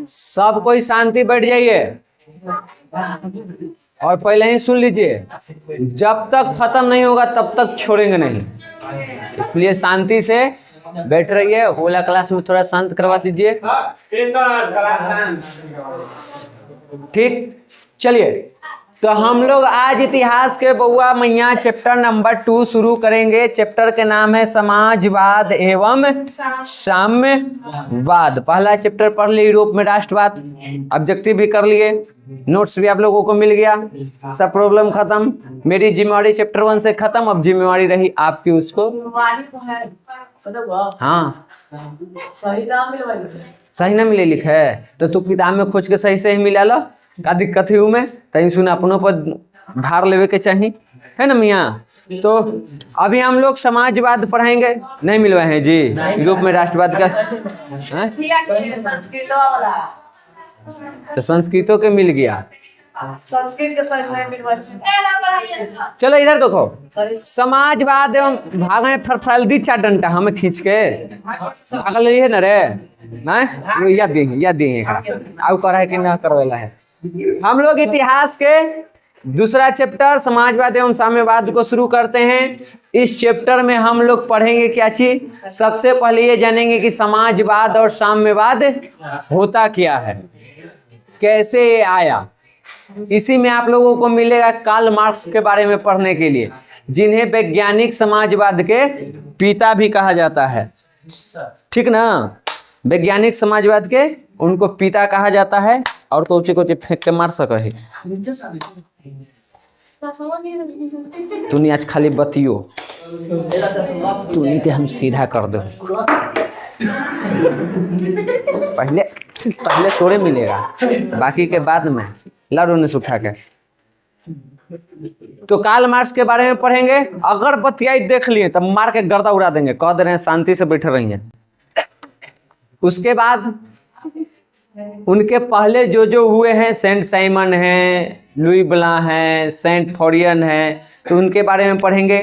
सब कोई शांति बैठ जाइए और पहले ही सुन लीजिए, जब तक खत्म नहीं होगा तब तक छोड़ेंगे नहीं, इसलिए शांति से बैठ रहिए। ओला क्लास में थोड़ा शांत करवा दीजिए। ठीक, चलिए तो हम लोग आज इतिहास के बउआ मैया चैप्टर नंबर 2 शुरू करेंगे। चैप्टर के नाम है समाजवाद एवं साम्यवाद। पहला चैप्टर पढ़ लिए, यूरोप में राष्ट्रवाद, ऑब्जेक्टिव भी कर लिए, नोट्स भी आप लोगों को मिल गया, सब प्रॉब्लम खत्म। मेरी जिम्मेवारी चैप्टर 1 से खत्म, अब जिम्मेवारी रही आपकी उसको। हाँ, सही ना मिले लिखे है तो तू किताब में खोज के सही सही मिला लो, का दिक्कत है में तही सुन अपनों पर भार लेवे के चाहिए, है ना मियाँ। तो अभी हम लोग समाजवाद पढ़ाएंगे, नहीं मिलवाए हैं जी यूरोप में राष्ट्रवाद का, तो संस्कृतों के मिल गया, संस्कृत के चलो इधर देखो, समाजवाद एवं भाग में फरफरल्दी चार डंटा हमें खींच के अगल है न रे, याद दिए आउ कर है कि ना करवेला है। हम लोग इतिहास के दूसरा चैप्टर समाजवाद एवं साम्यवाद को शुरू करते हैं। इस चैप्टर में हम लोग पढ़ेंगे क्या चीज, सबसे पहले ये जानेंगे कि समाजवाद और साम्यवाद होता क्या है, कैसे ये आया। इसी में आप लोगों को मिलेगा कार्ल मार्क्स के बारे में पढ़ने के लिए, जिन्हें वैज्ञानिक समाजवाद के पिता भी कहा जाता है, ठीक ना। वैज्ञानिक समाजवाद के उनको पिता कहा जाता है, और कोचे फेंक के मार सके है। तूने आज खाली बतियो, तूने के हम सीधा कर दो, पहले तोड़े मिलेगा, बाकी के बाद में लाडू ने सुखा के। तो कार्ल मार्क्स के बारे में पढ़ेंगे, अगर बतियाई देख लिए तब मार के गर्दा उड़ा देंगे, कह दे रहे हैं शांति से बैठे रहिए। उसके बाद उनके पहले जो हुए हैं, सेंट साइमन हैं, लुई ब्ला हैं, सेंट फ्लोरियन हैं, तो उनके बारे में पढ़ेंगे।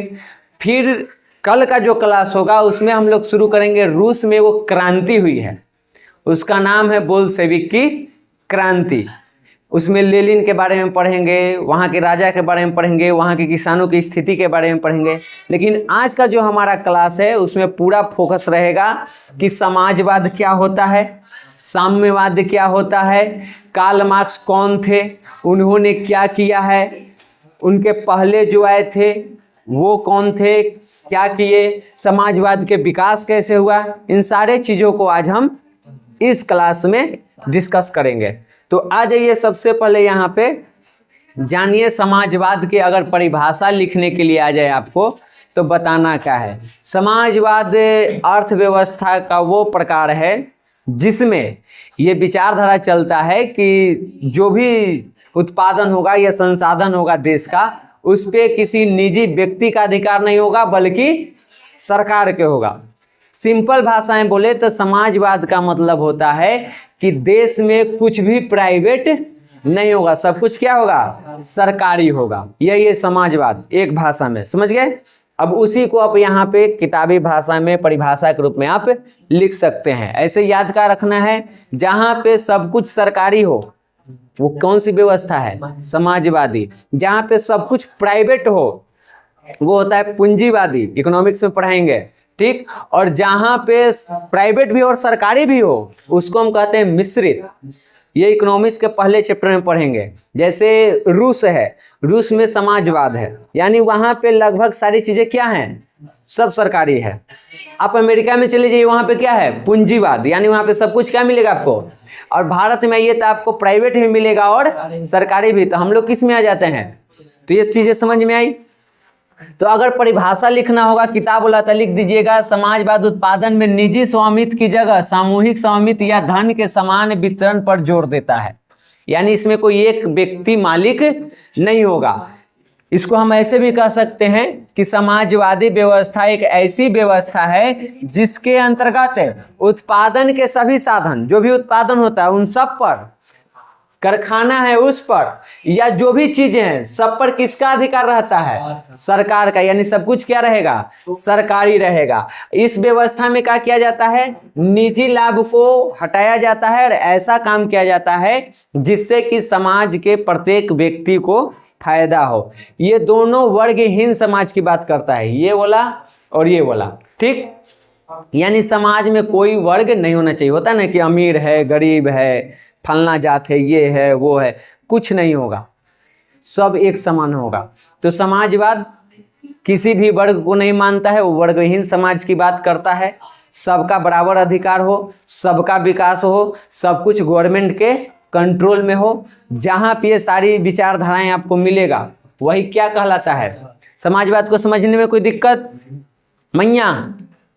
फिर कल का जो क्लास होगा उसमें हम लोग शुरू करेंगे, रूस में वो क्रांति हुई है, उसका नाम है बोल्शेविक की क्रांति। उसमें लेनिन के बारे में पढ़ेंगे, वहाँ के राजा के बारे में पढ़ेंगे, वहाँ के किसानों की स्थिति के बारे में पढ़ेंगे। लेकिन आज का जो हमारा क्लास है उसमें पूरा फोकस रहेगा कि समाजवाद क्या होता है, साम्यवाद क्या होता है, कार्ल मार्क्स कौन थे, उन्होंने क्या किया है, उनके पहले जो आए थे वो कौन थे, क्या किए, समाजवाद के विकास कैसे हुआ, इन सारे चीज़ों को आज हम इस क्लास में डिस्कस करेंगे। तो आ जाइए, सबसे पहले यहाँ पे जानिए समाजवाद की अगर परिभाषा लिखने के लिए आ जाए आपको तो बताना क्या है। समाजवाद अर्थव्यवस्था का वो प्रकार है जिसमें ये विचारधारा चलता है कि जो भी उत्पादन होगा या संसाधन होगा देश का, उस पे किसी निजी व्यक्ति का अधिकार नहीं होगा बल्कि सरकार के होगा। सिंपल भाषाएं बोले तो समाजवाद का मतलब होता है कि देश में कुछ भी प्राइवेट नहीं होगा, सब कुछ क्या होगा, सरकारी होगा। यही है समाजवाद, एक भाषा में, समझ गए। अब उसी को आप यहाँ पे किताबी भाषा में परिभाषा के रूप में आप लिख सकते हैं। ऐसे याद का रखना है, जहाँ पे सब कुछ सरकारी हो वो कौन सी व्यवस्था है, समाजवादी। जहाँ पे सब कुछ प्राइवेट हो वो होता है पूंजीवादी, इकोनॉमिक्स में पढ़ाएंगे, ठीक। और जहाँ पे प्राइवेट भी और सरकारी भी हो उसको हम कहते हैं मिश्रित, ये इकोनॉमिक्स के पहले चैप्टर में पढ़ेंगे। जैसे रूस है, रूस में समाजवाद है, यानी वहाँ पे लगभग सारी चीज़ें क्या हैं, सब सरकारी है। आप अमेरिका में चले जाइए, वहाँ पे क्या है, पूंजीवाद, यानी वहाँ पे सब कुछ क्या मिलेगा आपको। और भारत में आइए तो आपको प्राइवेट भी मिलेगा और सरकारी भी। तो हम लोग किस में आ जाते हैं, तो ये चीज़ें समझ में आई। तो अगर परिभाषा लिखना होगा, किताब बोला था, लिख दीजिएगा, समाजवाद उत्पादन में निजी स्वामित्व की जगह सामूहिक स्वामित्व या धन के समान वितरण पर जोर देता है। यानी इसमें कोई एक व्यक्ति मालिक नहीं होगा। इसको हम ऐसे भी कह सकते हैं कि समाजवादी व्यवस्था एक ऐसी व्यवस्था है जिसके अंतर्गत उत्पादन के सभी साधन, जो भी उत्पादन होता है उन सब पर कारखाना है उस पर, या जो भी चीजें हैं सब पर किसका अधिकार रहता है? सरकार का। यानी सब कुछ क्या रहेगा? सरकारी रहेगा। इस व्यवस्था में क्या किया जाता है? निजी लाभ को हटाया जाता है और ऐसा काम किया जाता है जिससे कि समाज के प्रत्येक व्यक्ति को फायदा हो। ये दोनों वर्गहीन समाज की बात करता है, ये वाला और ये वाला, ठीक। यानी समाज में कोई वर्ग नहीं होना चाहिए। होता है ना कि अमीर है, गरीब है, फलना जात है, ये है, वो है, कुछ नहीं होगा, सब एक समान होगा। तो समाजवाद किसी भी वर्ग को नहीं मानता है, वो वर्गहीन समाज की बात करता है। सबका बराबर अधिकार हो, सबका विकास हो, सब कुछ गवर्नमेंट के कंट्रोल में हो। जहाँ पे ये सारी विचारधाराएं आपको मिलेगा वही क्या कहलाता है? समाजवाद को समझने में कोई दिक्कत? मैया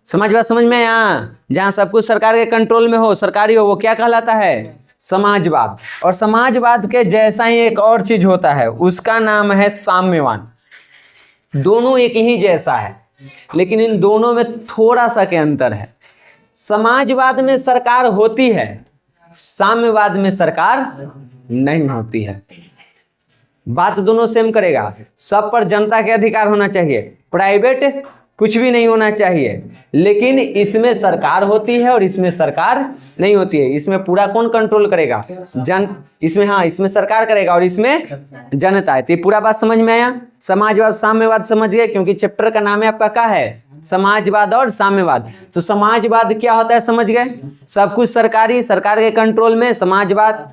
समाजवाद समझ में आया? जहाँ सब कुछ सरकार के कंट्रोल में हो, सरकारी हो, वो क्या कहलाता है? समाजवाद। और समाजवाद के जैसा ही एक और चीज होता है, उसका नाम है साम्यवाद। दोनों एक ही जैसा है, लेकिन इन दोनों में थोड़ा सा के अंतर है। समाजवाद में सरकार होती है, साम्यवाद में सरकार नहीं होती है। बात दोनों सेम करेगा। सब पर जनता के अधिकार होना चाहिए, प्राइवेट कुछ भी नहीं होना चाहिए, लेकिन इसमें सरकार होती है और इसमें सरकार नहीं होती है। इसमें पूरा कौन कंट्रोल करेगा? इसमें, हाँ, इसमें सरकार करेगा और इसमें जनता है। तो ये पूरा बात समझ में आया? समाजवाद साम्यवाद समझ गए? क्योंकि चैप्टर का नाम है आपका क्या है? समाजवाद और साम्यवाद। तो समाजवाद क्या होता है समझ गए? सब कुछ सरकारी, सरकार के कंट्रोल में। समाजवाद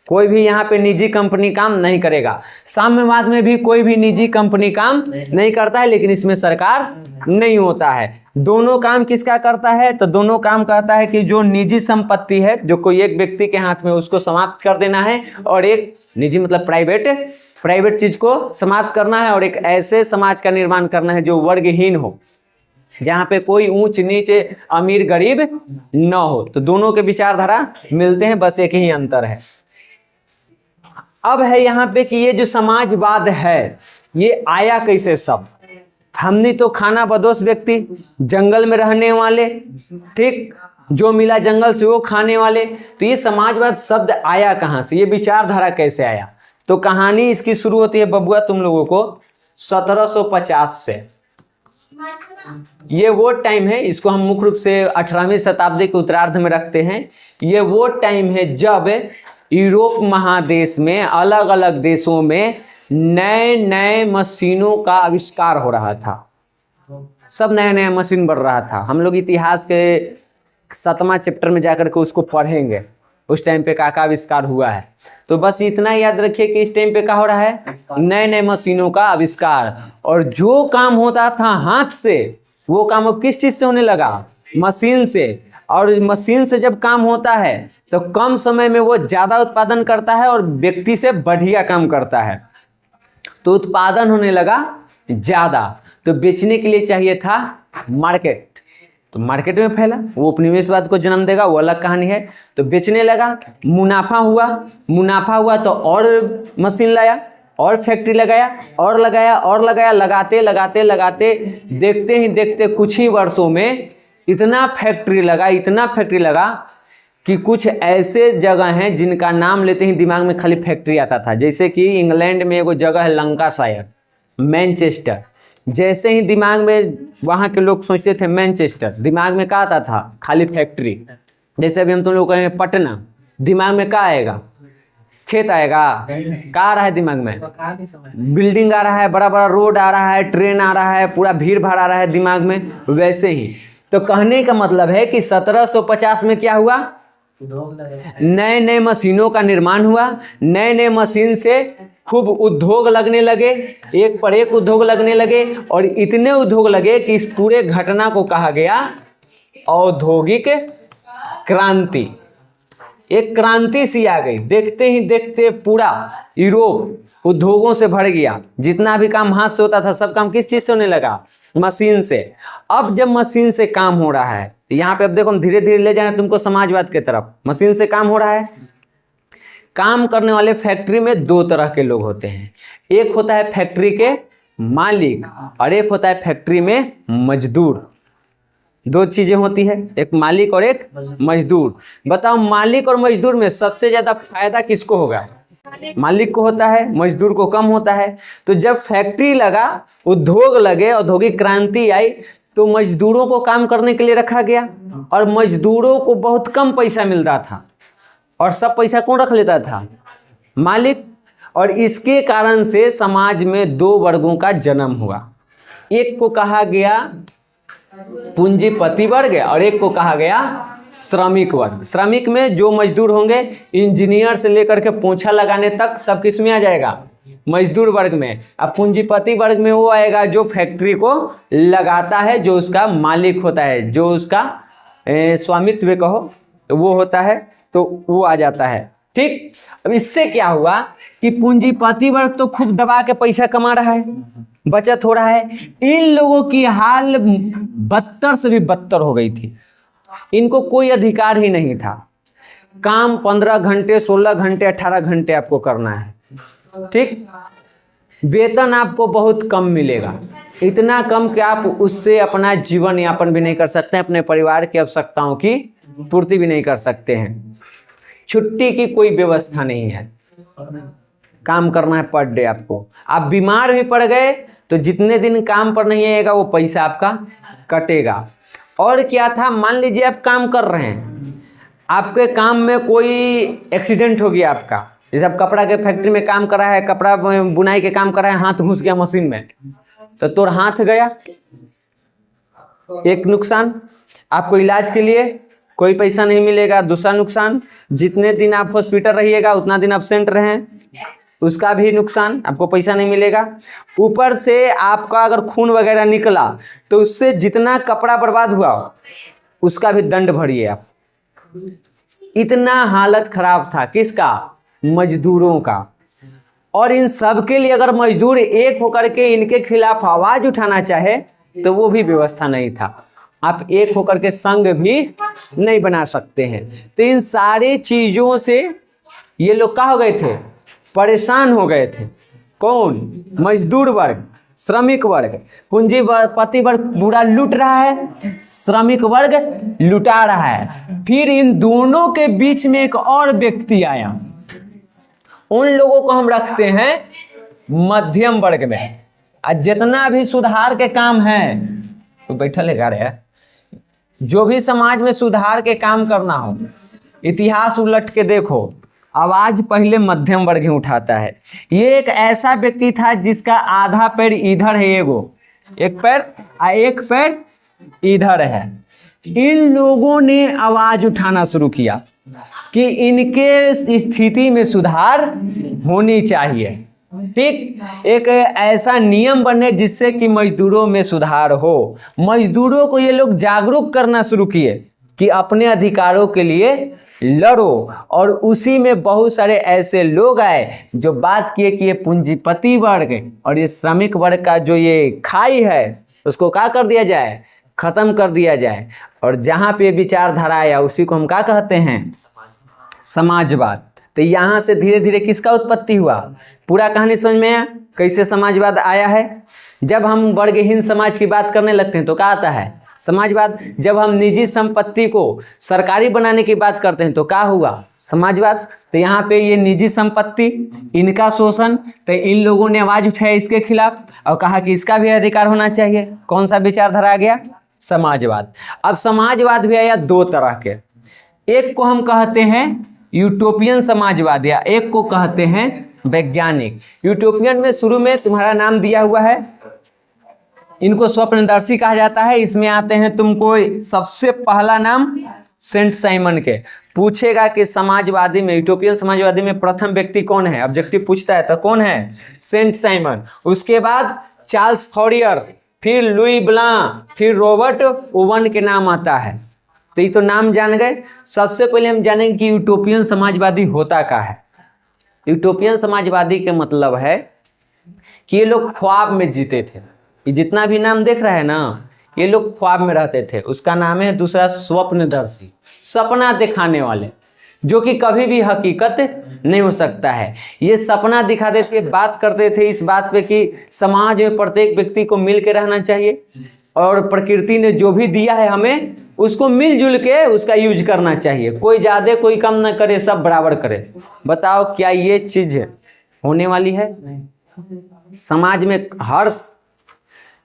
कोई भी यहाँ पे निजी कंपनी काम नहीं करेगा। साम्यवाद में भी कोई भी निजी कंपनी काम नहीं करता है, लेकिन इसमें सरकार नहीं होता है। दोनों काम किसका करता है? तो दोनों काम कहता है कि जो निजी संपत्ति है, जो कोई एक व्यक्ति के हाथ में, उसको समाप्त कर देना है, और एक निजी मतलब प्राइवेट चीज को समाप्त करना है, और एक ऐसे समाज का निर्माण करना है जो वर्गहीन हो, जहाँ पे कोई ऊंच नीच, अमीर गरीब न हो। तो दोनों के विचारधारा मिलते हैं, बस एक ही अंतर है। अब है यहाँ पे कि ये जो समाजवाद है ये आया कैसे? सब हमने तो खाना बदोश व्यक्ति, जंगल में रहने वाले, ठीक, जो मिला जंगल से वो खाने वाले। तो ये समाजवाद शब्द आया कहाँ से? ये विचारधारा कैसे आया? तो कहानी इसकी शुरू होती है बबुआ तुम लोगों को 1750 से। ये वो टाइम है, इसको हम मुख्य रूप से 18वीं शताब्दी के उत्तरार्ध में रखते हैं। ये वो टाइम है जब यूरोप महादेश में अलग अलग देशों में नए नए मशीनों का आविष्कार हो रहा था। सब नया नया मशीन बढ़ रहा था। हम लोग इतिहास के 7वां चैप्टर में जाकर के उसको पढ़ेंगे, उस टाइम पे का आविष्कार हुआ है। तो बस इतना याद रखिए कि इस टाइम पे क्या हो रहा है? नए नए मशीनों का आविष्कार। और जो काम होता था हाथ से, वो काम अब किस चीज से होने लगा? मशीन से। और मशीन से जब काम होता है तो कम समय में वो ज़्यादा उत्पादन करता है और व्यक्ति से बढ़िया काम करता है। तो उत्पादन होने लगा ज़्यादा, तो बेचने के लिए चाहिए था मार्केट। तो मार्केट में फैला, वो उपनिवेशवाद को जन्म देगा, वो अलग कहानी है। तो बेचने लगा, मुनाफा हुआ तो और मशीन लाया और फैक्ट्री लगाया और लगाया, लगाते देखते ही देखते कुछ ही वर्षों में इतना फैक्ट्री लगा कि कुछ ऐसे जगह हैं जिनका नाम लेते ही दिमाग में खाली फैक्ट्री आता था। जैसे कि इंग्लैंड में एगो जगह है लंकाशायर, मैनचेस्टर। जैसे ही दिमाग में वहाँ के लोग सोचते थे मैनचेस्टर, दिमाग में क्या आता था? खाली फैक्ट्री। जैसे अभी हम तुम लोग कहेंगे पटना, दिमाग में क्या आएगा? खेत आएगा। क्या आ रहा है दिमाग में? बिल्डिंग आ रहा है, बड़ा बड़ा रोड आ रहा है, ट्रेन आ रहा है, पूरा भीड़ भाड़ आ रहा है दिमाग में। वैसे ही तो कहने का मतलब है कि 1750 में क्या हुआ? नए नए मशीनों का निर्माण हुआ। नए नए मशीन से खूब उद्योग लगने लगे, एक पर एक उद्योग लगने लगे, और इतने उद्योग लगे कि इस पूरे घटना को कहा गया औद्योगिक क्रांति। एक क्रांति सी आ गई। देखते ही देखते पूरा यूरोप उद्योगों से भर गया। जितना भी काम हाथ से होता था सब काम किस चीज से होने लगा? मशीन से। अब जब मशीन से काम हो रहा है, तो यहाँ पे अब देखो हम धीरे धीरे ले जाए तुमको समाजवाद की तरफ। मशीन से काम हो रहा है। काम करने वाले फैक्ट्री में दो तरह के लोग होते हैं। एक होता है फैक्ट्री के मालिक और एक होता है फैक्ट्री में मजदूर। दो चीजें होती है, एक मालिक और एक मजदूर। बताओ मालिक और मजदूर में सबसे ज्यादा फायदा किसको होगा? मालिक को होता है, मजदूर को कम होता है। तो जब फैक्ट्री लगा, उद्योग लगे, औद्योगिक क्रांति आई, तो मजदूरों को काम करने के लिए रखा गया और मजदूरों को बहुत कम पैसा मिलता था और सब पैसा कौन रख लेता था? मालिक। और इसके कारण से समाज में दो वर्गों का जन्म हुआ। एक को कहा गया पूंजीपति वर्ग और एक को कहा गया श्रमिक वर्ग। श्रमिक में जो मजदूर होंगे, इंजीनियर से लेकर के पोंछा लगाने तक सब किस में आ जाएगा? मजदूर वर्ग में। अब पूंजीपति वर्ग में वो आएगा जो फैक्ट्री को लगाता है, जो उसका मालिक होता है, जो उसका स्वामित्व कहो तो वो होता है, तो वो आ जाता है। ठीक। अब इससे क्या हुआ कि पूंजीपति वर्ग तो खूब दबा के पैसा कमा रहा है, बचत हो रहा है। इन लोगों की हाल बदतर से भी बदतर हो गई थी। इनको कोई अधिकार ही नहीं था। काम 15 घंटे, 16 घंटे, 18 घंटे आपको करना है। ठीक। वेतन आपको बहुत कम मिलेगा, इतना कम कि आप उससे अपना जीवन यापन भी नहीं कर सकते हैं, अपने परिवार की आवश्यकताओं की पूर्ति भी नहीं कर सकते हैं। छुट्टी की कोई व्यवस्था नहीं है, काम करना है पर डे आपको। आप बीमार भी पड़ गए तो जितने दिन काम पर नहीं आएगा वो पैसा आपका कटेगा। और क्या था, मान लीजिए आप काम कर रहे हैं, आपके काम में कोई एक्सीडेंट हो गया आपका, जैसे आप कपड़ा के फैक्ट्री में काम कर रहा है, कपड़ा बुनाई के काम कर रहा है, हाथ घुस गया मशीन में, तो तोर हाथ गया, एक नुकसान। आपको इलाज के लिए कोई पैसा नहीं मिलेगा, दूसरा नुकसान। जितने दिन आप हॉस्पिटल रहिएगा उतना दिन एब्सेंट रहें, उसका भी नुकसान, आपको पैसा नहीं मिलेगा। ऊपर से आपका अगर खून वगैरह निकला तो उससे जितना कपड़ा बर्बाद हुआ उसका भी दंड भरिए आप। इतना हालत खराब था किसका? मजदूरों का। और इन सब के लिए अगर मजदूर एक होकर के इनके खिलाफ आवाज उठाना चाहे तो वो भी व्यवस्था नहीं था। आप एक होकर के संघ भी नहीं बना सकते हैं। तो इन सारी चीजों से ये लोग क्या हो गए थे? परेशान हो गए थे। कौन? मजदूर वर्ग, श्रमिक वर्ग। पूंजीपति वर्ग पूरा लूट रहा है, श्रमिक वर्ग लुटा रहा है। फिर इन दोनों के बीच में एक और व्यक्ति आया, उन लोगों को हम रखते हैं मध्यम वर्ग में। जितना भी सुधार के काम है, तो बैठल है रे, जो भी समाज में सुधार के काम करना हो, इतिहास उलट के देखो, आवाज पहले मध्यम वर्ग ही उठाता है। ये एक ऐसा व्यक्ति था जिसका आधा पैर इधर है, एक पैर इधर है। इन लोगों ने आवाज उठाना शुरू किया कि इनके स्थिति में सुधार होनी चाहिए। ठीक। एक ऐसा नियम बने जिससे कि मजदूरों में सुधार हो। मजदूरों को ये लोग जागरूक करना शुरू किए कि अपने अधिकारों के लिए लड़ो। और उसी में बहुत सारे ऐसे लोग आए जो बात किए कि ये पूंजीपति वर्ग और ये श्रमिक वर्ग का जो ये खाई है उसको क्या कर दिया जाए? खत्म कर दिया जाए। और जहाँ पे विचारधारा आया उसी को हम क्या कहते हैं? समाजवाद। तो यहाँ से धीरे धीरे किसका उत्पत्ति हुआ? पूरा कहानी समझ में आया कैसे समाजवाद आया है? जब हम वर्गहीन समाज की बात करने लगते हैं तो क्या आता है? समाजवाद। जब हम निजी संपत्ति को सरकारी बनाने की बात करते हैं तो क्या हुआ? समाजवाद। तो यहाँ पे ये निजी संपत्ति, इनका शोषण, तो इन लोगों ने आवाज उठाया इसके खिलाफ और कहा कि इसका भी अधिकार होना चाहिए। कौन सा विचारधारा आ गया? समाजवाद। अब समाजवाद भी आया दो तरह के, एक को हम कहते हैं यूटोपियन समाजवाद या एक को कहते हैं वैज्ञानिक। यूटोपियन में शुरू में तुम्हारा नाम दिया हुआ है, इनको स्वप्नदर्शी कहा जाता है। इसमें आते हैं तुमको सबसे पहला नाम सेंट साइमन के। पूछेगा कि समाजवादी में, यूटोपियन समाजवादी में प्रथम व्यक्ति कौन है, ऑब्जेक्टिव पूछता है तो कौन है? Saint Simon. उसके बाद चार्ल्स फॉरियर, फिर लुई ब्लां, फिर रॉबर्ट ओवन के नाम आता है। तो ये तो नाम जान गए। सबसे पहले हम जानेंगे कि यूटोपियन समाजवादी होता क्या है। यूटोपियन समाजवादी के मतलब है कि ये लोग ख्वाब में जीते थे। ये जितना भी नाम देख रहा है ना, ये लोग ख्वाब में रहते थे। उसका नाम है दूसरा स्वप्नदर्शी, सपना दिखाने वाले, जो कि कभी भी हकीकत नहीं हो सकता है। ये सपना दिखाते थे, बात करते थे इस बात पे कि समाज में प्रत्येक व्यक्ति को मिल के रहना चाहिए और प्रकृति ने जो भी दिया है हमें उसको मिलजुल के उसका यूज करना चाहिए। कोई ज़्यादा कोई कम ना करे, सब बराबर करे। बताओ क्या ये चीज़ होने वाली है? समाज में हर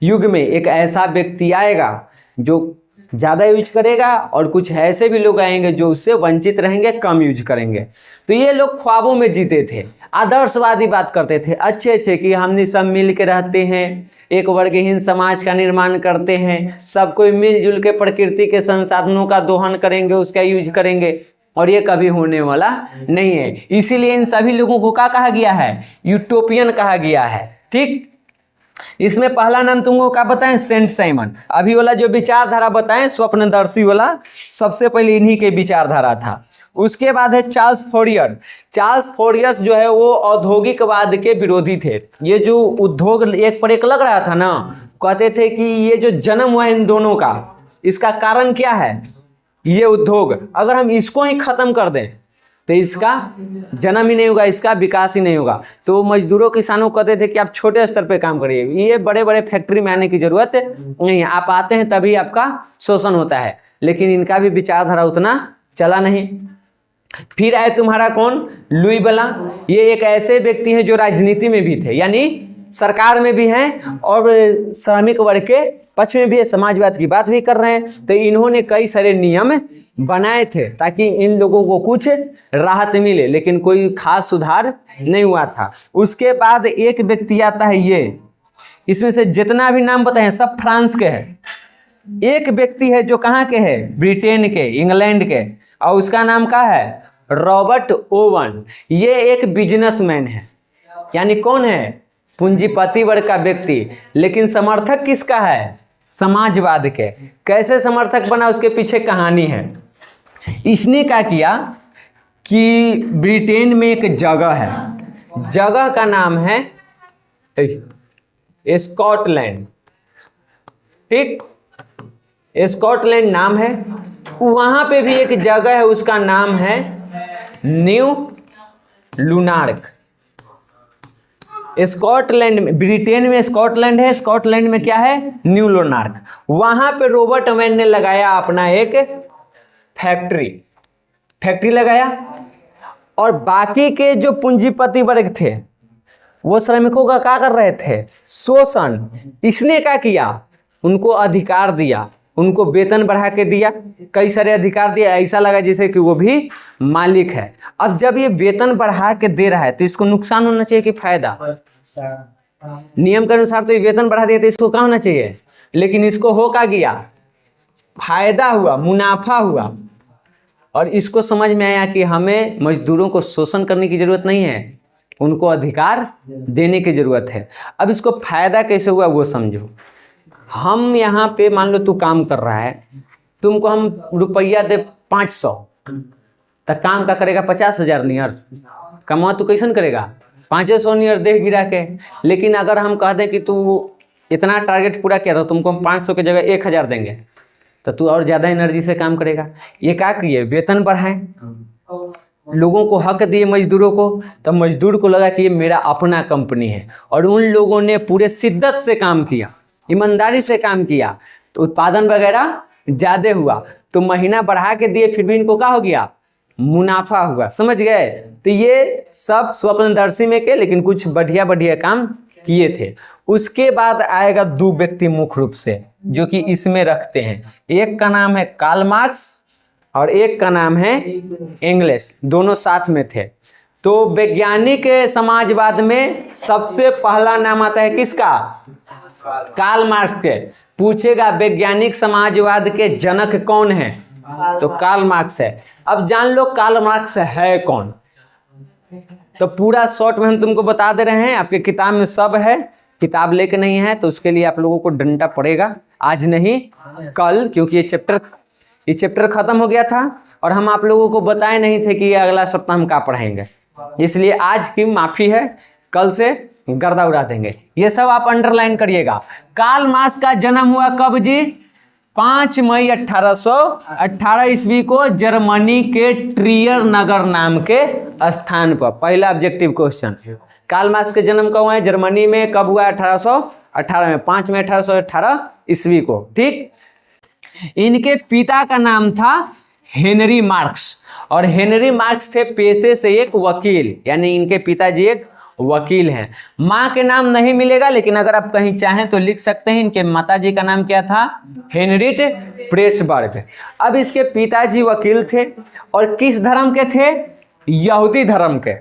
युग में एक ऐसा व्यक्ति आएगा जो ज़्यादा यूज करेगा और कुछ ऐसे भी लोग आएंगे जो उससे वंचित रहेंगे, कम यूज करेंगे। तो ये लोग ख्वाबों में जीते थे, आदर्शवादी बात करते थे अच्छे कि हमने सब मिल के रहते हैं, एक वर्गहीन समाज का निर्माण करते हैं, सब कोई मिलजुल के प्रकृति के संसाधनों का दोहन करेंगे, उसका यूज करेंगे। और ये कभी होने वाला नहीं है। इसीलिए इन सभी लोगों को क्या कहा गया है? यूटोपियन कहा गया है। ठीक, इसमें पहला नाम तुमको क्या बताएं? Saint Simon. अभी वाला जो विचारधारा बताएं स्वप्नदर्शी वाला, सबसे पहले इन्हीं के विचारधारा था। उसके बाद है चार्ल्स फोरियर। चार्ल्स फोरियर्स जो है वो औद्योगिकवाद के विरोधी थे। ये जो उद्योग एक पर एक लग रहा था ना, कहते थे कि ये जो जन्म हुआ इन दोनों का, इसका कारण क्या है? ये उद्योग। अगर हम इसको ही खत्म कर दें तो इसका जन्म ही नहीं होगा, इसका विकास ही नहीं होगा। तो मजदूरों किसानों कहते थे कि आप छोटे स्तर पे काम करिए, ये बड़े बड़े फैक्ट्री में आने की जरूरत नहीं है, आप आते हैं तभी आपका शोषण होता है। लेकिन इनका भी विचारधारा उतना चला नहीं। फिर आए तुम्हारा कौन? लुई ब्लां। ये एक ऐसे व्यक्ति हैं जो राजनीति में भी थे, यानी सरकार में भी हैं और श्रमिक वर्ग के पक्ष में भी है, समाजवाद की बात भी कर रहे हैं। तो इन्होंने कई सारे नियम बनाए थे ताकि इन लोगों को कुछ राहत मिले, लेकिन कोई खास सुधार नहीं हुआ था। उसके बाद एक व्यक्ति आता है, ये इसमें से जितना भी नाम बताए सब फ्रांस के हैं। एक व्यक्ति है जो कहाँ के है? ब्रिटेन के, इंग्लैंड के, और उसका नाम क्या है? Robert oven. ये एक बिजनेसमैन है, यानी कौन है? पूंजीपति वर्ग का व्यक्ति। लेकिन समर्थक किसका है? समाजवाद के। कैसे समर्थक बना, उसके पीछे कहानी है। इसने क्या किया कि ब्रिटेन में एक जगह है, जगह का नाम है स्कॉटलैंड। ठीक, स्कॉटलैंड नाम है। वहां पे भी एक जगह है, उसका नाम है न्यू लुनार्क। स्कॉटलैंड में, ब्रिटेन में स्कॉटलैंड है, स्कॉटलैंड में क्या है? न्यू लुनार्क। वहां पे रॉबर्ट ओवन ने लगाया अपना एक फैक्ट्री लगाया, और बाकी के जो पूंजीपति वर्ग थे वो श्रमिकों का क्या कर रहे थे? शोषण। इसने क्या किया? उनको अधिकार दिया, उनको वेतन बढ़ा के दिया, कई सारे अधिकार दिया, ऐसा लगा जैसे कि वो भी मालिक है। अब जब ये वेतन बढ़ा के दे रहा है तो इसको नुकसान होना चाहिए कि फायदा? नियम के अनुसार तो ये वेतन बढ़ा दिया तो इसको क्या होना चाहिए? लेकिन इसको हो क्या गया? फायदा हुआ, मुनाफा हुआ। और इसको समझ में आया कि हमें मजदूरों को शोषण करने की जरूरत नहीं है, उनको अधिकार देने की जरूरत है। अब इसको फायदा कैसे हुआ वो समझो। हम यहाँ पे मान लो तू काम कर रहा है, तुमको हम रुपया दे 500, तो काम का करेगा 50,000 नियर, कमा तू कैसन करेगा? 500 नियर दे गिरा के। लेकिन अगर हम कह दें कि तू इतना टारगेट पूरा किया तो तुमको हम 500 की जगह 1,000 देंगे, तो तू और ज़्यादा एनर्जी से काम करेगा। ये क्या किए? वेतन बढ़ाएं, लोगों को हक दिए मजदूरों को। तो मजदूर को लगा कि ये मेरा अपना कंपनी है, और उन लोगों ने पूरे शिद्दत से काम किया, ईमानदारी से काम किया, तो उत्पादन वगैरह ज़्यादा हुआ। तो महीना बढ़ा के दिए, फिर भी इनको क्या हो गया? मुनाफा हुआ। समझ गए? तो ये सब स्वप्नदर्शी में के, लेकिन कुछ बढ़िया बढ़िया काम किए थे। उसके बाद आएगा दो व्यक्ति मुख्य रूप से जो कि इसमें रखते हैं, एक का नाम है कार्ल मार्क्स और एक का नाम है एंगल्स, दोनों साथ में थे। तो वैज्ञानिक समाजवाद में सबसे पहला नाम आता है किसका? कार्ल मार्क्स के। पूछेगा वैज्ञानिक समाजवाद के जनक कौन है, तो कार्ल मार्क्स है। अब जान लो कार्ल मार्क्स है कौन। तो पूरा शॉर्ट में हम तुमको बता दे रहे हैं, आपके किताब में सब है। किताब लेके नहीं है तो उसके लिए आप लोगों को डंडा पड़ेगा, आज नहीं कल, क्योंकि ये चैप्टर खत्म हो गया था और हम आप लोगों को बताए नहीं थे कि ये अगला सप्ताह हम क्या पढ़ाएंगे, इसलिए आज की माफी है, कल से गर्दा उड़ा देंगे। ये सब आप अंडरलाइन करिएगा। कार्ल मार्क्स का जन्म हुआ कब जी? 5 मई 1818 ईस्वी को जर्मनी के ट्रियर नगर नाम के स्थान पर। पहला ऑब्जेक्टिव क्वेश्चन, कार्ल मार्क्स के जन्म कब हुआ है? जर्मनी में कब हुआ? 18 में, 5 मई 1818 ईस्वी को। ठीक, इनके पिता का नाम था हेनरी मार्क्स, और हेनरी मार्क्स थे पेशे से एक वकील, यानी इनके पिताजी एक वकील हैं। माँ के नाम नहीं मिलेगा, लेकिन अगर आप कहीं चाहें तो लिख सकते हैं। इनके माताजी का नाम क्या था? हेनरिट प्रेसबर्ग। अब इसके पिताजी वकील थे, और किस धर्म के थे? यहूदी धर्म के।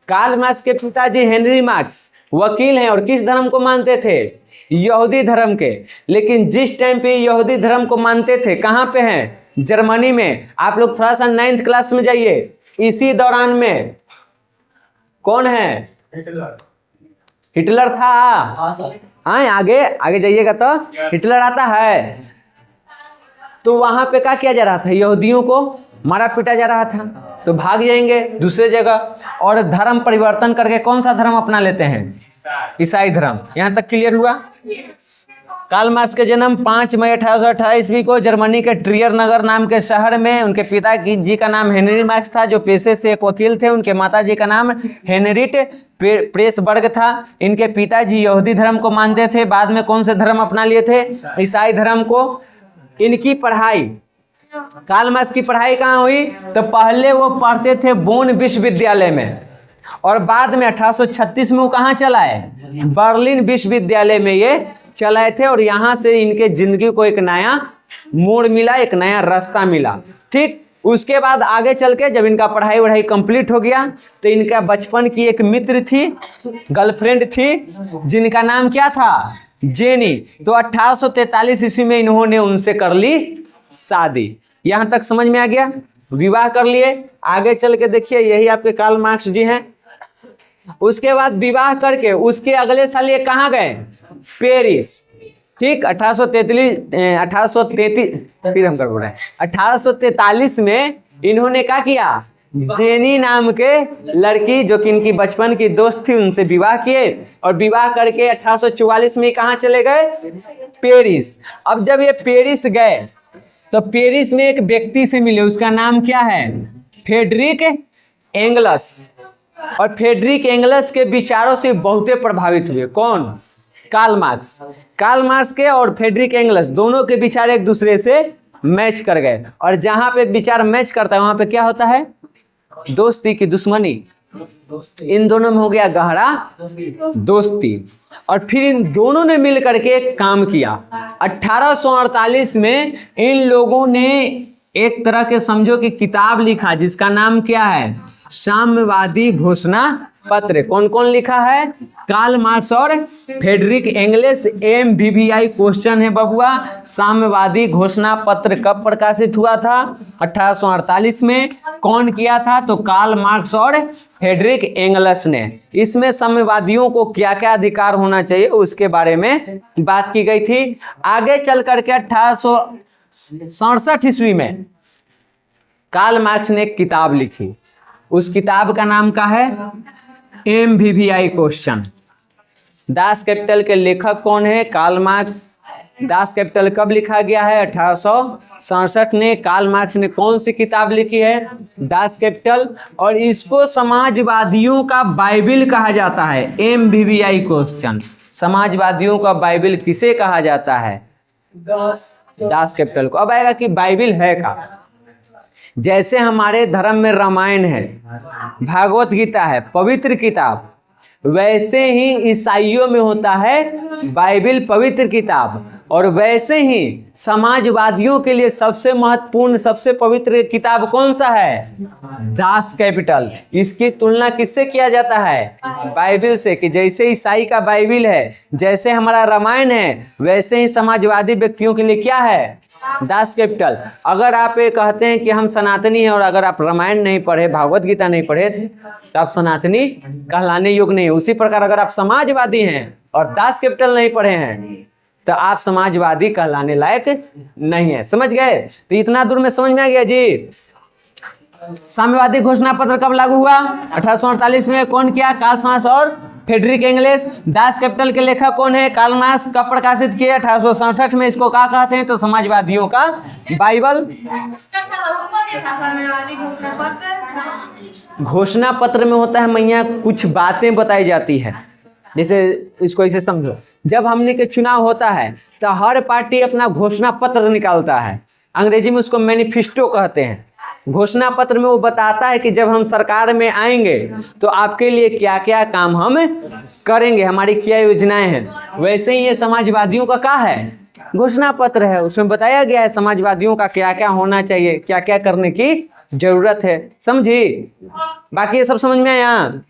कार्ल मार्क्स के पिताजी हेनरी मार्क्स वकील हैं, और किस धर्म को मानते थे? यहूदी धर्म के। लेकिन जिस टाइम पे यहूदी धर्म को मानते थे, कहाँ पे हैं? जर्मनी में। आप लोग थोड़ा सा 9th क्लास में जाइए, इसी दौरान में कौन है? हिटलर था। हाँ, आगे जाइएगा तो हिटलर आता है। तो वहां पे क्या किया जा रहा था? यहूदियों को मारा पीटा जा रहा था, तो भाग जाएंगे दूसरे जगह, और धर्म परिवर्तन करके कौन सा धर्म अपना लेते हैं? ईसाई धर्म। यहां तक क्लियर हुआ? कार्ल मार्क्स के जन्म 5 मई 1818 ईस्वी को जर्मनी के ट्रियर नगर नाम के शहर में। उनके पिता जी का नाम हेनरी मार्क्स था, जो पेशे से एक वकील थे। उनके माताजी का नाम हेनरिट प्रेसबर्ग था। इनके पिताजी यहूदी धर्म को मानते थे, बाद में कौन से धर्म अपना लिए थे? ईसाई धर्म को। इनकी पढ़ाई, कार्ल मार्क्स की पढ़ाई कहाँ हुई? तो पहले वो पढ़ते थे बोन विश्वविद्यालय में, और बाद में 1836 में वो कहाँ चलाए? बर्लिन विश्वविद्यालय में ये चलाए थे, और यहाँ से इनके जिंदगी को एक नया मोड़ मिला, एक नया रास्ता मिला। ठीक, उसके बाद आगे चल के जब इनका पढ़ाई वढ़ाई कंप्लीट हो गया, तो इनका बचपन की एक मित्र थी, गर्लफ्रेंड थी, जिनका नाम क्या था? जेनी। तो 1843 ईस्वी में इन्होंने उनसे कर ली शादी। यहाँ तक समझ में आ गया? विवाह कर लिए। आगे चल के देखिए, यही आपके कार्ल मार्क्स जी हैं। उसके बाद विवाह करके उसके अगले साल ये कहाँ गए? पेरिस। ठीक, 1843 में इन्होंने क्या किया? जेनी नाम के लड़की, जो कि इनकी बचपन की दोस्त थी, उनसे विवाह किए, और विवाह करके 1844 में कहाँ चले गए? पेरिस। अब जब ये पेरिस गए, तो पेरिस में एक व्यक्ति से मिले, उसका नाम क्या है? Frederick Engels. और फ्रेडरिक एंगल्स के विचारों से बहुते प्रभावित हुए। कौन? Karl Marx. कार्ल मार्क्स के और फ्रेडरिक एंगल्स दोनों के विचार एक दूसरे से मैच कर गए, और जहां पे विचार मैच करता है वहां पे क्या होता है? दोस्ती की दुश्मनी। इन दोनों में हो गया गहरा दोस्ती, और फिर इन दोनों ने मिल करके एक काम किया। 1848 में इन लोगों ने एक तरह के समझो कि किताब लिखा, जिसका नाम क्या है? साम्यवादी घोषणा पत्र। कौन कौन लिखा है? कार्ल मार्क्स और फ्रेडरिक एंगल्स। MBBI क्वेश्चन है बबुआ। साम्यवादी घोषणा पत्र कब प्रकाशित हुआ था? 1848 में। कौन किया था? तो कार्ल मार्क्स और फ्रेडरिक एंगल्स ने। इसमें साम्यवादियों को क्या क्या अधिकार होना चाहिए उसके बारे में बात की गई थी। आगे चल करके 1867 ईस्वी में कार्ल मार्क्स ने एक किताब लिखी। उस किताब का नाम क्या है? MBBI question. दास कैपिटल के लेखक कौन है? Karl marks. दास कैपिटल कब लिखा गया है? 1867 में। कार्ल मार्क्स ने कौन सी किताब लिखी है? Das Kapital. और इसको समाजवादियों का बाइबिल कहा जाता है। MBBI question. समाजवादियों का बाइबिल किसे कहा जाता है? दास कैपिटल को। अब आएगा कि बाइबिल है का। जैसे हमारे धर्म में रामायण है, भागवत गीता है, पवित्र किताब, वैसे ही ईसाइयों में होता है बाइबिल, पवित्र किताब। और वैसे ही समाजवादियों के लिए सबसे महत्वपूर्ण, सबसे पवित्र किताब कौन सा है? Das Kapital. इसकी तुलना किससे किया जाता है? बाइबिल से। कि जैसे ईसाई का बाइबिल है, जैसे हमारा रामायण है, वैसे ही समाजवादी व्यक्तियों के लिए क्या है? Das Kapital. अगर आप ये कहते हैं कि हम सनातनी हैं, और अगर आप रामायण नहीं पढ़े, भागवत गीता नहीं पढ़े, तो आप सनातनी कहलाने योग्य नहीं है। उसी प्रकार अगर आप समाजवादी हैं और दास कैपिटल नहीं पढ़े हैं, तो आप समाजवादी कहलाने लायक नहीं है। समझ गए? तो इतना दूर में समझ में आ गया जी। साम्यवादी घोषणा पत्र कब लागू हुआ? 1848 में। कौन किया? कार्ल मार्क्स और फ्रेडरिक एंगल्स। दास कैपिटल के लेखक कौन है? Karl Marx. कब प्रकाशित किए? 1867 में। इसको क्या कहते हैं? तो समाजवादियों का बाइबल। घोषणा पत्र में होता है मैया कुछ बातें बताई जाती है, जैसे इसको इसे समझो, जब हमने के चुनाव होता है तो हर पार्टी अपना घोषणा पत्र निकालता है, अंग्रेजी में उसको मैनिफेस्टो कहते हैं। घोषणा पत्र में वो बताता है कि जब हम सरकार में आएंगे तो आपके लिए क्या क्या काम हम करेंगे, हमारी क्या योजनाएं हैं। वैसे ही ये समाजवादियों का क्या है, घोषणा पत्र है, उसमें बताया गया है समाजवादियों का क्या क्या होना चाहिए, क्या क्या करने की जरूरत है। समझी? बाकी ये सब समझ में आया?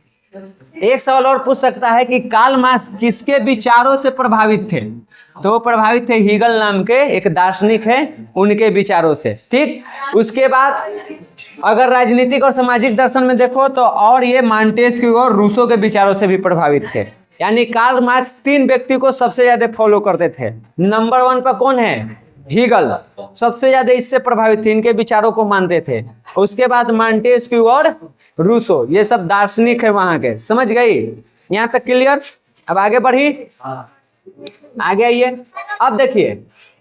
एक सवाल और पूछ सकता है कि कार्ल मार्क्स किसके विचारों से प्रभावित थे? तो वो प्रभावित थे हीगल नाम के एक दार्शनिक है, उनके विचारों से। ठीक, उसके बाद अगर राजनीतिक और सामाजिक दर्शन में देखो तो और ये मॉन्टेस्क्यू और रूसो के विचारों से भी प्रभावित थे। यानी कार्ल मार्क्स 3 व्यक्ति को सबसे ज्यादा फॉलो करते थे। नंबर 1 पर कौन है? हीगल, सबसे ज्यादा इससे प्रभावित थे, इनके विचारों को मानते थे। उसके बाद मॉन्टेस्क्यू और रूसो, ये सब दार्शनिक है वहां के। समझ गई? यहाँ तक क्लियर? अब आगे बढ़ी, आगे आइए। अब देखिए,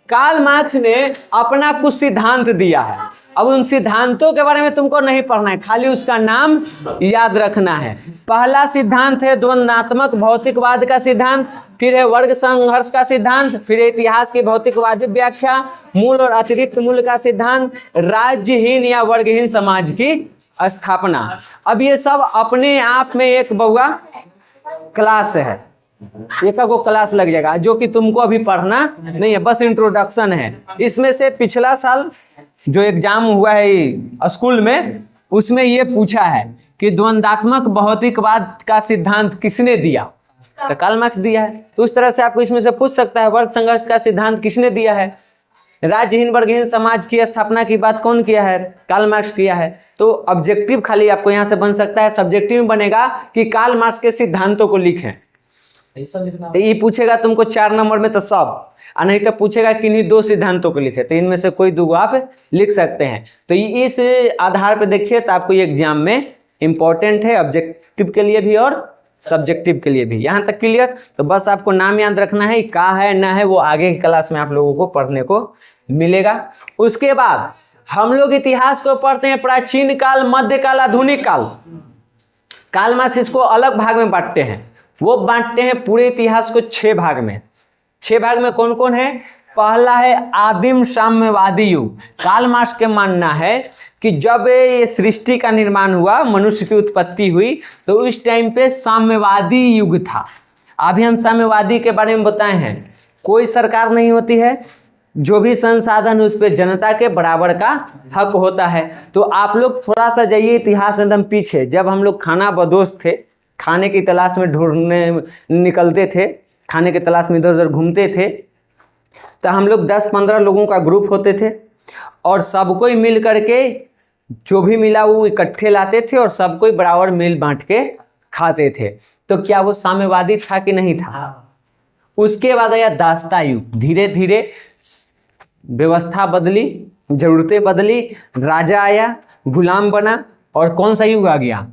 कार्ल मार्क्स ने अपना कुछ सिद्धांत दिया है। अब उन सिद्धांतों के बारे में तुमको नहीं पढ़ना है, खाली उसका नाम याद रखना है। पहला सिद्धांत है द्वंद्वात्मक भौतिकवाद का सिद्धांत, फिर है वर्ग संघर्ष का सिद्धांत, फिर इतिहास की भौतिकवादी व्याख्या, मूल और अतिरिक्त मूल का सिद्धांत, राज्यहीन या वर्गहीन समाज की स्थापना। अब ये सब अपने आप में एक बउआ क्लास है, एक को क्लास लग जाएगा, जो कि तुमको अभी पढ़ना नहीं है, बस इंट्रोडक्शन है। इसमें से पिछला साल जो एग्जाम हुआ है स्कूल में, उसमें ये पूछा है कि द्वंद्वात्मक भौतिकवाद का सिद्धांत किसने दिया? तो कार्ल मार्क्स दिया है। तो उस तरह से आपको इसमें से पूछ सकता है वर्ग संघर्ष का सिद्धांत किसने दिया है? राज्यहीन वर्गहीन समाज की स्थापना की बात कौन किया है? कार्ल मार्क्स किया है। तो ऑब्जेक्टिव खाली आपको यहाँ से बन सकता है, सब्जेक्टिव में बनेगा कि कार्ल मार्क्स के सिद्धांतों को लिखें। तो ये पूछेगा तुमको 4 नंबर में तो सब, और नहीं तो पूछेगा किन्हीं 2 सिद्धांतों को लिखे, तो इनमें से कोई 2 आप लिख सकते हैं। तो इस आधार पर देखिए तो आपको ये एग्जाम में इंपॉर्टेंट है, ऑब्जेक्टिव के लिए भी और सब्जेक्टिव के लिए भी। यहाँ तक क्लियर? तो बस आपको नाम याद रखना है, का है ना है वो आगे की क्लास में आप लोगों को पढ़ने को मिलेगा। उसके बाद हम लोग इतिहास को पढ़ते हैं प्राचीन काल, मध्यकाल, आधुनिक काल। कार्ल मार्क्स इसको अलग भाग में बांटते हैं। वो बांटते हैं पूरे इतिहास को 6 भाग में। 6 भाग में कौन कौन है? पहला है आदिम साम्यवादी युग। कार्ल मार्क्स के मानना है कि जब ये सृष्टि का निर्माण हुआ, मनुष्य की उत्पत्ति हुई, तो उस टाइम पे साम्यवादी युग था। अभी हम साम्यवादी के बारे में बताए हैं, कोई सरकार नहीं होती है, जो भी संसाधन उस पर जनता के बराबर का हक होता है। तो आप लोग थोड़ा सा जाइए इतिहास में एकदम पीछे, जब हम लोग खाना बदोश थे, खाने की तलाश में ढूंढने निकलते थे, खाने की तलाश में इधर उधर घूमते थे, तो हम लोग 10-15 लोगों का ग्रुप होते थे और सब कोई मिल करके जो भी मिला वो इकट्ठे लाते थे और सब कोई बराबर मिल बांट के खाते थे। तो क्या वो साम्यवादी था कि नहीं था? उसके बाद आया दासता युग। धीरे धीरे व्यवस्था बदली, जरूरतें बदली, राजा आया, गुलाम बना, और कौन सा युग आ गया?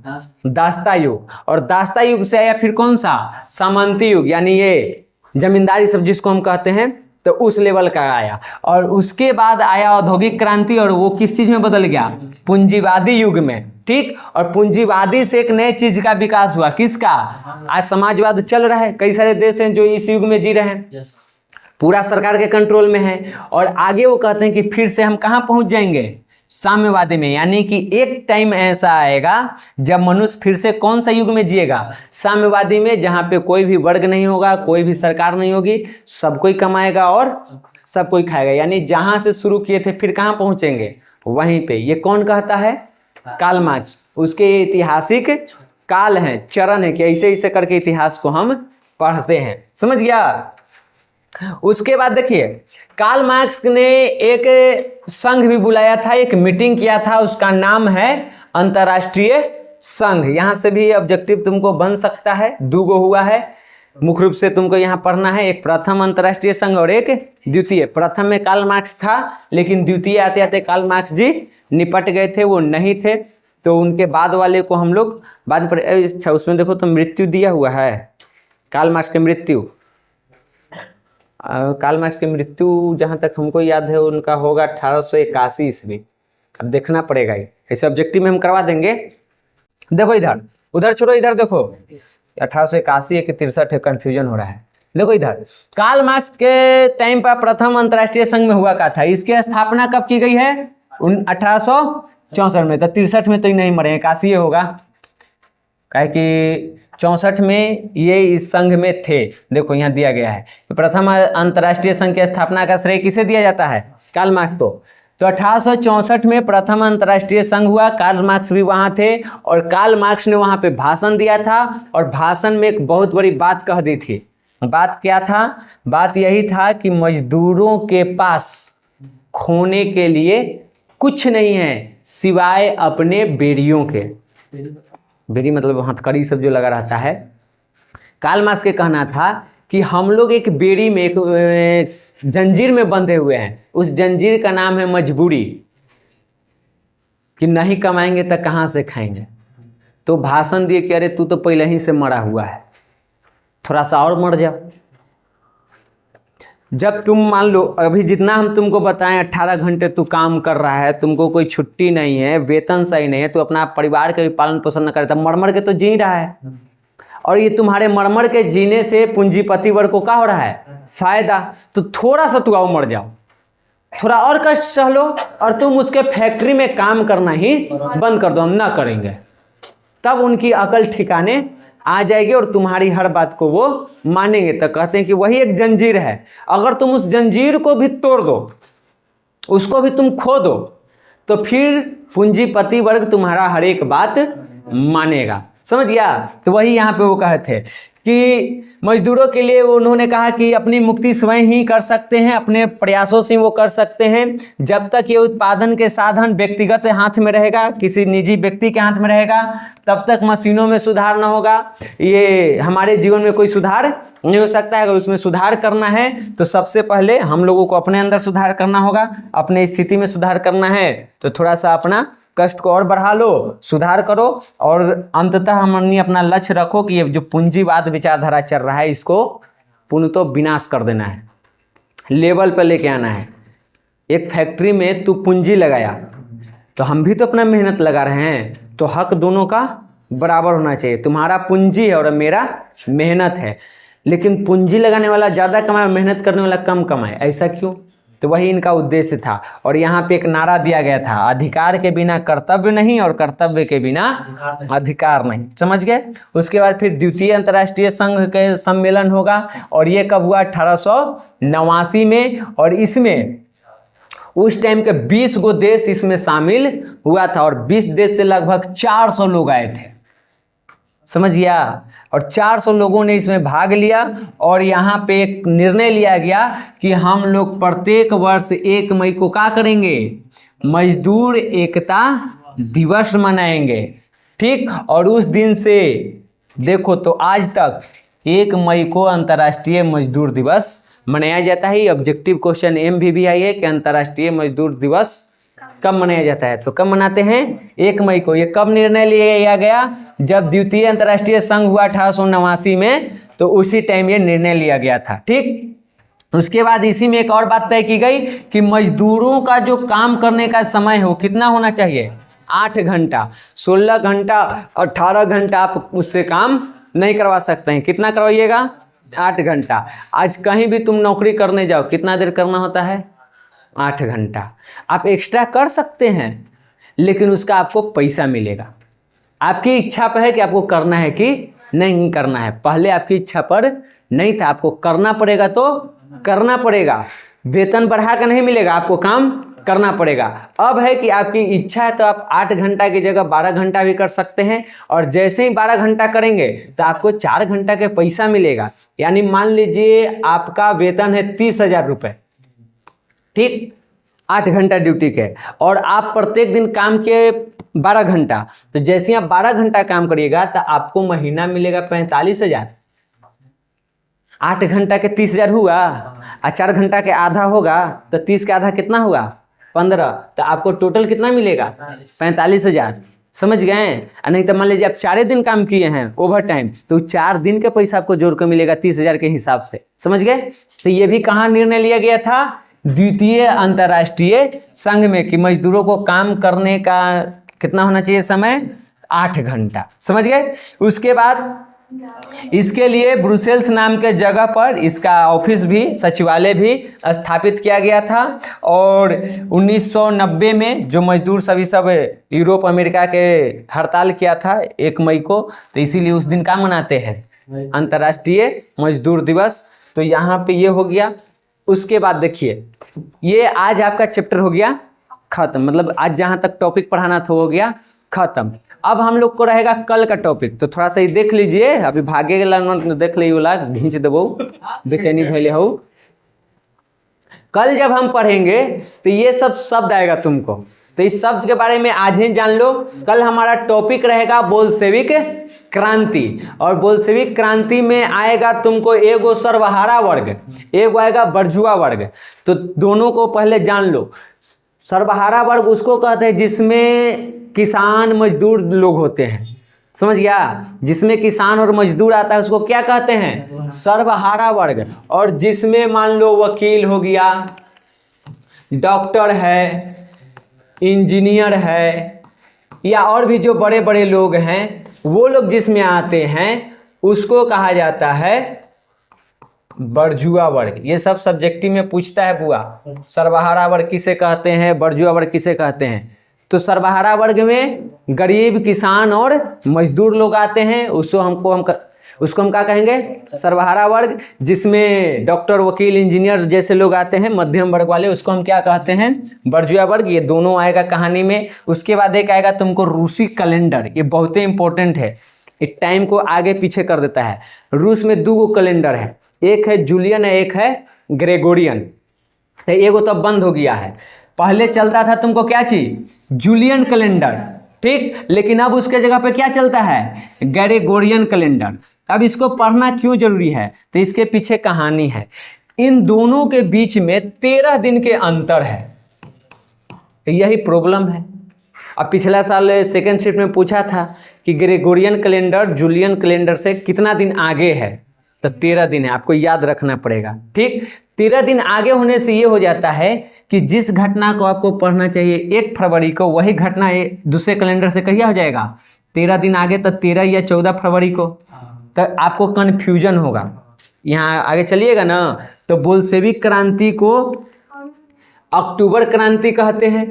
दासता युग। और दासता युग से आया फिर कौन सा? सामंती युग, यानी ये जमींदारी सब जिसको हम कहते हैं, तो उस लेवल का आया। और उसके बाद आया औद्योगिक क्रांति, और वो किस चीज में बदल गया? पूंजीवादी युग में। ठीक, और पूंजीवादी से एक नए चीज का विकास हुआ, किसका? आज समाजवाद चल रहा है, कई सारे देश हैं जो इस युग में जी रहे हैं, पूरा सरकार के कंट्रोल में है। और आगे वो कहते हैं कि फिर से हम कहाँ पहुंच जाएंगे? साम्यवादी में। यानी कि एक टाइम ऐसा आएगा जब मनुष्य फिर से कौन सा युग में जिएगा? साम्यवादी में, जहाँ पे कोई भी वर्ग नहीं होगा, कोई भी सरकार नहीं होगी, सब कोई कमाएगा और सब कोई खाएगा। यानी जहाँ से शुरू किए थे फिर कहाँ पहुँचेंगे? वहीं पे। ये कौन कहता है? Karl Marx. उसके ऐतिहासिक काल हैं, चरण है कि ऐसे ऐसे करके इतिहास को हम पढ़ते हैं। समझ गया? उसके बाद देखिए, कार्ल मार्क्स ने एक संघ भी बुलाया था, एक मीटिंग किया था, उसका नाम है अंतर्राष्ट्रीय संघ। यहां से भी ऑब्जेक्टिव तुमको बन सकता है, 2 गो हुआ है, मुख्य रूप से तुमको यहाँ पढ़ना है, एक प्रथम अंतर्राष्ट्रीय संघ और एक द्वितीय। प्रथम में कार्ल मार्क्स था, लेकिन द्वितीय आते आते कार्ल मार्क्स जी निपट गए थे, वो नहीं थे। तो उनके बाद वाले को हम लोग बाद में। अच्छा, उसमें देखो तो मृत्यु दिया हुआ है, कार्ल मार्क्स की मृत्यु। कार्ल मार्क्स की मृत्यु जहाँ तक हमको याद है उनका होगा 1881 ईस्वी। अब देखना पड़ेगा, ये ऐसे ऑब्जेक्टिव में हम करवा देंगे। देखो इधर, उधर छोड़ो, इधर देखो, 1881 है कि 63 है, कंफ्यूजन हो रहा है। देखो इधर, कार्ल मार्क्स के टाइम पर प्रथम अंतर्राष्ट्रीय संघ में हुआ क्या था, इसकी स्थापना कब की गई है? 1864 में। तो 63 में तो ही नहीं मरे, 81 होगा, काहे कि 64 में ये इस संघ में थे। देखो यहाँ दिया गया है कि प्रथम अंतर्राष्ट्रीय संघ की स्थापना का श्रेय किसे दिया जाता है? कार्ल मार्क्स को। तो 1864 में प्रथम अंतर्राष्ट्रीय संघ हुआ, कार्ल मार्क्स भी वहाँ थे और कार्ल मार्क्स ने वहाँ पे भाषण दिया था और भाषण में एक बहुत बड़ी बात कह दी थी। बात क्या था? बात यही था कि मजदूरों के पास खोने के लिए कुछ नहीं है सिवाय अपने बेड़ियों के। बेड़ी मतलब हथकड़ी सब जो लगा रहता है। कार्ल मार्क्स के कहना था कि हम लोग एक बेड़ी में, एक जंजीर में बंधे हुए हैं, उस जंजीर का नाम है मजबूरी, कि नहीं कमाएंगे तो कहाँ से खाएंगे। तो भाषण दिए कि अरे तू तो पहले ही से मरा हुआ है, थोड़ा सा और मर जाओ। जब तुम मान लो अभी जितना हम तुमको बताएं 18 घंटे तू काम कर रहा है, तुमको कोई छुट्टी नहीं है, वेतन सही नहीं है, तो अपना परिवार का भी पालन पोषण न करे, तब मर के तो जी रहा है। और ये तुम्हारे मर के जीने से पूंजीपति वर्ग को क्या हो रहा है? फायदा। तो थोड़ा सा तू आओ मर जाओ, थोड़ा और कष्ट सह लो और तुम उसके फैक्ट्री में काम करना ही बंद कर दो, हम ना करेंगे। तब उनकी अकल ठिकाने आ जाएगी और तुम्हारी हर बात को वो मानेंगे। तो कहते हैं कि वही एक जंजीर है, अगर तुम उस जंजीर को भी तोड़ दो, उसको भी तुम खो दो, तो फिर पूंजीपति वर्ग तुम्हारा हर एक बात मानेगा। समझ गया? तो वही यहाँ पे वो कहे थे कि मजदूरों के लिए उन्होंने कहा कि अपनी मुक्ति स्वयं ही कर सकते हैं, अपने प्रयासों से वो कर सकते हैं। जब तक ये उत्पादन के साधन व्यक्तिगत हाथ में रहेगा, किसी निजी व्यक्ति के हाथ में रहेगा, तब तक मशीनों में सुधार न होगा, ये हमारे जीवन में कोई सुधार नहीं हो सकता है। अगर उसमें सुधार करना है तो सबसे पहले हम लोगों को अपने अंदर सुधार करना होगा, अपने स्थिति में सुधार करना है तो थोड़ा सा अपना कष्ट को और बढ़ा लो, सुधार करो और अंततः हमने अपना लक्ष्य रखो कि ये जो पूंजीवाद विचारधारा चल रहा है इसको पूर्णतः विनाश कर देना है, लेवल पर लेके आना है। एक फैक्ट्री में तू पूंजी लगाया तो हम भी तो अपना मेहनत लगा रहे हैं, तो हक दोनों का बराबर होना चाहिए। तुम्हारा पूंजी है और मेरा मेहनत है, लेकिन पूंजी लगाने वाला ज़्यादा कमाए, मेहनत करने वाला कम कमाए, ऐसा क्यों? तो वही इनका उद्देश्य था। और यहाँ पे एक नारा दिया गया था, अधिकार के बिना कर्तव्य नहीं और कर्तव्य के बिना अधिकार नहीं। समझ गए? उसके बाद फिर द्वितीय अंतर्राष्ट्रीय संघ के सम्मेलन होगा और ये कब हुआ? 1889 में। और इसमें उस टाइम के 20 गो देश इसमें शामिल हुआ था और 20 देश से लगभग 400 लोग आए थे। समझ गया? और 400 लोगों ने इसमें भाग लिया और यहाँ पे एक निर्णय लिया गया कि हम लोग प्रत्येक वर्ष 1 मई को क्या करेंगे? मजदूर एकता दिवस मनाएंगे। ठीक? और उस दिन से देखो तो आज तक 1 मई को अंतर्राष्ट्रीय मजदूर दिवस मनाया जाता है। ऑब्जेक्टिव क्वेश्चन MBBI है कि अंतर्राष्ट्रीय मजदूर दिवस कब मनाया जाता है? तो कब मनाते हैं? 1 मई को। ये कब निर्णय लिया गया? जब द्वितीय अंतर्राष्ट्रीय संघ हुआ 1889 में, तो उसी टाइम ये निर्णय लिया गया था। ठीक? उसके बाद इसी में एक और बात तय की गई कि मजदूरों का जो काम करने का समय हो कितना होना चाहिए? 8 घंटा। 16 घंटा 18 घंटा आप उससे काम नहीं करवा सकते हैं। कितना करवाइएगा? 8 घंटा। आज कहीं भी तुम नौकरी करने जाओ, कितना देर करना होता है? 8 घंटा। आप एक्स्ट्रा कर सकते हैं लेकिन उसका आपको पैसा मिलेगा। आपकी इच्छा पर है कि आपको करना है कि नहीं करना है। पहले आपकी इच्छा पर नहीं था, आपको करना पड़ेगा तो करना पड़ेगा। वेतन बढ़ा कर नहीं मिलेगा, आपको काम करना पड़ेगा। अब है कि आपकी इच्छा है तो आप 8 घंटा की जगह 12 घंटा भी कर सकते हैं और जैसे ही 12 घंटा करेंगे तो आपको 4 घंटा के पैसा मिलेगा। यानी मान लीजिए आपका वेतन है 30,000 रुपये। ठीक? 8 घंटा ड्यूटी के और आप प्रत्येक दिन काम के 12 घंटा, तो जैसे आप 12 घंटा काम करिएगा तो आपको महीना मिलेगा 45,000। 8 घंटा के 30,000 हुआ और 4 घंटा के आधा होगा तो 30 के आधा कितना हुआ? 15। तो आपको टोटल कितना मिलेगा? 45,000। समझ गए? नहीं तो मान लीजिए आप 4 दिन काम किए हैं ओवर टाइम, तो 4 दिन का पैसा आपको जोड़ कर मिलेगा 30,000 के हिसाब से। समझ गए? तो ये भी कहाँ निर्णय लिया गया था? द्वितीय अंतर्राष्ट्रीय संघ में, कि मजदूरों को काम करने का कितना होना चाहिए समय? 8 घंटा। समझ गए? उसके बाद इसके लिए ब्रुसेल्स नाम के जगह पर इसका ऑफिस भी, सचिवालय भी स्थापित किया गया था। और 1990 में जो मजदूर सभी सब यूरोप अमेरिका के हड़ताल किया था 1 मई को, तो इसीलिए उस दिन क्या मनाते हैं, अंतर्राष्ट्रीय मजदूर दिवस। तो यहाँ पे ये हो गया। उसके बाद देखिए, ये आज आपका चैप्टर हो गया खत्म, मतलब आज जहाँ तक टॉपिक पढ़ाना था हो गया खत्म। अब हम लोग को रहेगा कल का टॉपिक, तो थोड़ा सा ही देख लीजिए, अभी भागे देख ली वाला घींच देबो, बेचैनी भैले हो। कल जब हम पढ़ेंगे तो ये सब शब्द आएगा तुमको, तो इस शब्द के बारे में आज ही जान लो। कल हमारा टॉपिक रहेगा बोल्शेविक क्रांति, और बोल्शेविक क्रांति में आएगा तुमको एगो सर्वहारा वर्ग, एगो आएगा बर्जुआ वर्ग। तो दोनों को पहले जान लो। सर्वहारा वर्ग उसको कहते हैं जिसमें किसान मजदूर लोग होते हैं, समझ गया, जिसमें किसान और मजदूर आता है उसको क्या कहते हैं, सर्वहारा वर्ग। और जिसमें मान लो वकील हो गया, डॉक्टर है, इंजीनियर है, या और भी जो बड़े बड़े लोग हैं, वो लोग जिसमें आते हैं उसको कहा जाता है बर्जुआ वर्ग। ये सब सब्जेक्टिव में पूछता है बुआ, सर्वहारा वर्ग किसे कहते हैं, बर्जुआ वर्ग किसे कहते हैं। तो सर्वहारा वर्ग में गरीब, किसान और मजदूर लोग आते हैं, उसको हम क्या कहेंगे, सर्वहारा वर्ग। जिसमें डॉक्टर, वकील, इंजीनियर जैसे लोग आते हैं, मध्यम वर्ग वाले, उसको हम क्या कहते हैं, बर्जुआ वर्ग। ये दोनों आएगा कहानी में। उसके बाद एक आएगा तुमको रूसी कैलेंडर, ये बहुत ही इंपॉर्टेंट है, एक टाइम को आगे पीछे कर देता है। रूस में 2 कैलेंडर है, एक है जूलियन है, एक है ग्रेगोरियन। तो एगो तो बंद हो गया है, पहले चलता था तुमको क्या चीज, जूलियन कैलेंडर, ठीक। लेकिन अब उसके जगह पे क्या चलता है, ग्रेगोरियन कैलेंडर। अब इसको पढ़ना क्यों जरूरी है, तो इसके पीछे कहानी है। इन दोनों के बीच में 13 दिन के अंतर है, यही प्रॉब्लम है। अब पिछला साल सेकेंड शिफ्ट में पूछा था कि ग्रेगोरियन कैलेंडर जूलियन कैलेंडर से कितना दिन आगे है, तो 13 दिन है, आपको याद रखना पड़ेगा, ठीक। 13 दिन आगे होने से ये हो जाता है कि जिस घटना को आपको पढ़ना चाहिए 1 फरवरी को, वही घटना दूसरे कैलेंडर से कहिया हो जाएगा 13 दिन आगे, तो 13 या 14 फरवरी को, तो आपको कन्फ्यूजन होगा। यहाँ आगे चलिएगा ना, तो बोल्शेविक क्रांति को अक्टूबर क्रांति कहते हैं,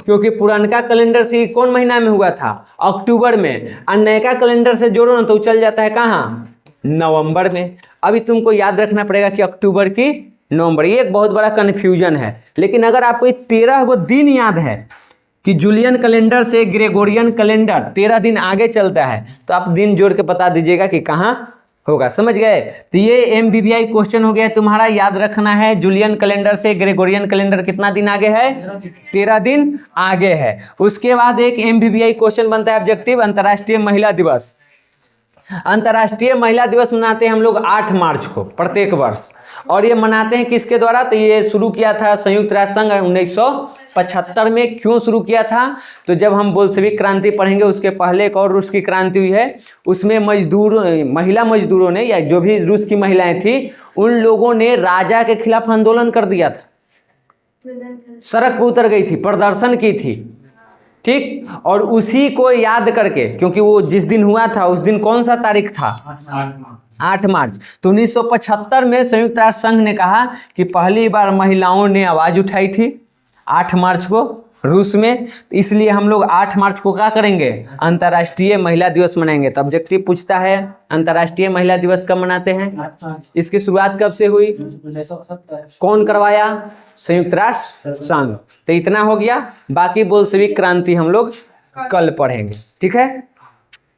क्योंकि पुरानका कैलेंडर से कौन महीना में हुआ था, अक्टूबर में, और नयका कैलेंडर से जोड़ो ना तो चल जाता है कहाँ, नवंबर में। अभी तुमको याद रखना पड़ेगा कि अक्टूबर की नवंबर, ये एक बहुत बड़ा कन्फ्यूजन है। लेकिन अगर आपको 13 वो दिन याद है कि जूलियन कैलेंडर से ग्रेगोरियन कैलेंडर 13 दिन आगे चलता है, तो आप दिन जोड़ के बता दीजिएगा कि कहाँ होगा, समझ गए। तो ये MBBI क्वेश्चन हो गया तुम्हारा, याद रखना है जूलियन कैलेंडर से ग्रेगोरियन कैलेंडर कितना दिन आगे है, 13 दिन आगे है। उसके बाद एक MBBI क्वेश्चन बनता है ऑब्जेक्टिव, अंतर्राष्ट्रीय महिला दिवस। अंतर्राष्ट्रीय महिला दिवस मनाते हैं हम लोग 8 मार्च को प्रत्येक वर्ष, और ये मनाते हैं किसके द्वारा, तो ये शुरू किया था संयुक्त राष्ट्र संघ 1975 में। क्यों शुरू किया था, तो जब हम बोल्शेविक क्रांति पढ़ेंगे उसके पहले एक और रूस की क्रांति हुई है, उसमें महिला मजदूरों ने, या जो भी रूस की महिलाएं थी, उन लोगों ने राजा के खिलाफ आंदोलन कर दिया था, सड़क पर उतर गई थी, प्रदर्शन की थी, ठीक। और उसी को याद करके, क्योंकि वो जिस दिन हुआ था उस दिन कौन सा तारीख था, 8 मार्च। तो 1975 में संयुक्त राष्ट्र संघ ने कहा कि पहली बार महिलाओं ने आवाज उठाई थी 8 मार्च को रूस में, इसलिए हम लोग 8 मार्च को क्या करेंगे, अंतर्राष्ट्रीय महिला दिवस मनाएंगे। तो ऑब्जेक्टिव पूछता है अंतर्राष्ट्रीय महिला दिवस कब मनाते हैं, इसकी शुरुआत कब से हुई, कौन करवाया, संयुक्त राष्ट्र संघ। तो इतना हो गया, बाकी बोल्शेविक क्रांति हम लोग कल पढ़ेंगे, ठीक है।